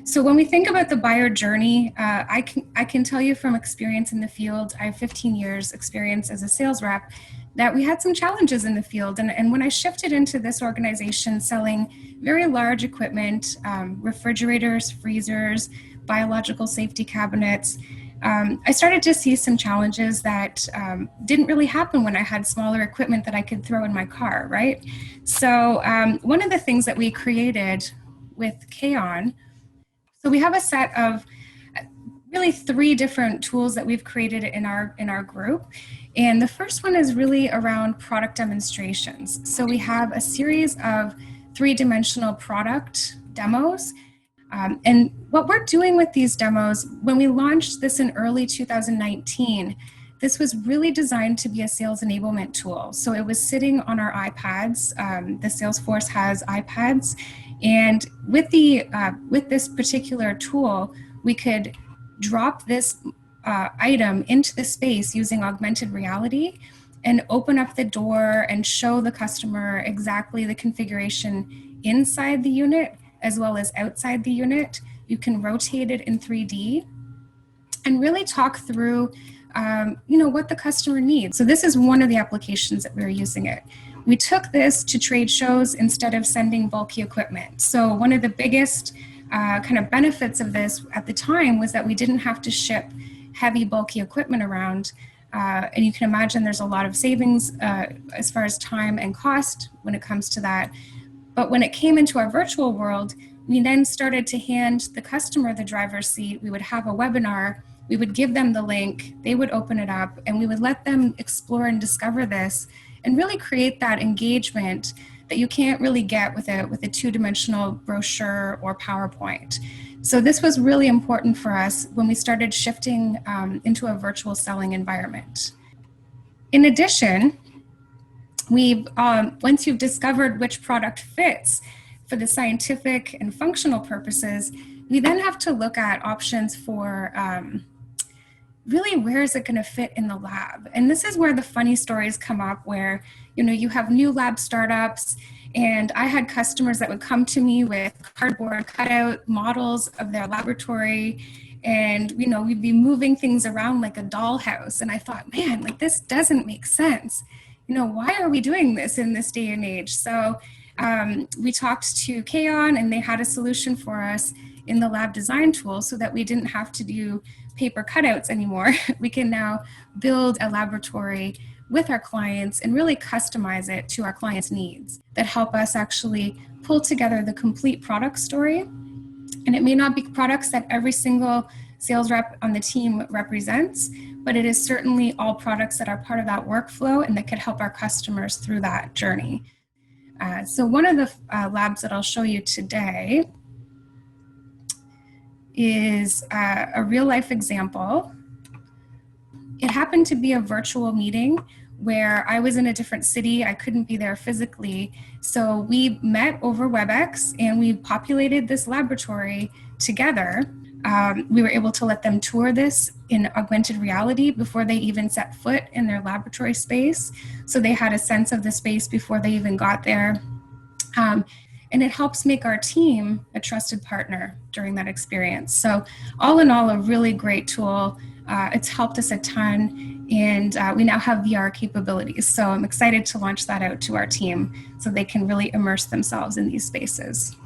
So when we think about the buyer journey, I can tell you from experience in the field, I have 15 years experience as a sales rep, that we had some challenges in the field. And when I shifted into this organization selling very large equipment, refrigerators, freezers, biological safety cabinets, I started to see some challenges that didn't really happen when I had smaller equipment that I could throw in my car, right? So one of the things that we created with Kaon, so we have a set of really 3 different tools that we've created in our group. And the first one is really around product demonstrations. So we have a series of 3-dimensional product demos. And what we're doing with these demos, when we launched this in early 2019, this was really designed to be a sales enablement tool. So it was sitting on our iPads. The Salesforce has iPads. And with this particular tool, we could drop this item into the space using augmented reality and open up the door and show the customer exactly the configuration inside the unit as well as outside the unit. You can rotate it in 3D and really talk through what the customer needs. So this is one of the applications that we're using it. We took this to trade shows instead of sending bulky equipment. So one of the biggest kind of benefits of this at the time was that we didn't have to ship heavy bulky equipment around. And you can imagine there's a lot of savings as far as time and cost when it comes to that. But when it came into our virtual world, we then started to hand the customer the driver's seat. We would have a webinar, we would give them the link, they would open it up, and we would let them explore and discover this and really create that engagement that you can't really get with a 2-dimensional brochure or PowerPoint. So this was really important for us when we started shifting into a virtual selling environment. In addition, once you've discovered which product fits for the scientific and functional purposes, we then have to look at options for really where is it going to fit in the lab. And this is where the funny stories come up, where you have new lab startups, and I had customers that would come to me with cardboard cutout models of their laboratory, and we'd be moving things around like a dollhouse. And I thought, man, like this doesn't make sense. Why are we doing this in this day and age? So we talked to Kaon, and they had a solution for us in the lab design tool so that we didn't have to do paper cutouts anymore. We can now build a laboratory with our clients and really customize it to our clients' needs that help us actually pull together the complete product story. And it may not be products that every single sales rep on the team represents, but it is certainly all products that are part of that workflow and that could help our customers through that journey. So one of the labs that I'll show you today is a real life example. It happened to be a virtual meeting where I was in a different city. I couldn't be there physically. So we met over WebEx and we populated this laboratory together. We were able to let them tour this in augmented reality before they even set foot in their laboratory space. So they had a sense of the space before they even got there. And it helps make our team a trusted partner during that experience. So all in all, a really great tool. It's helped us a ton, and we now have VR capabilities. So I'm excited to launch that out to our team so they can really immerse themselves in these spaces.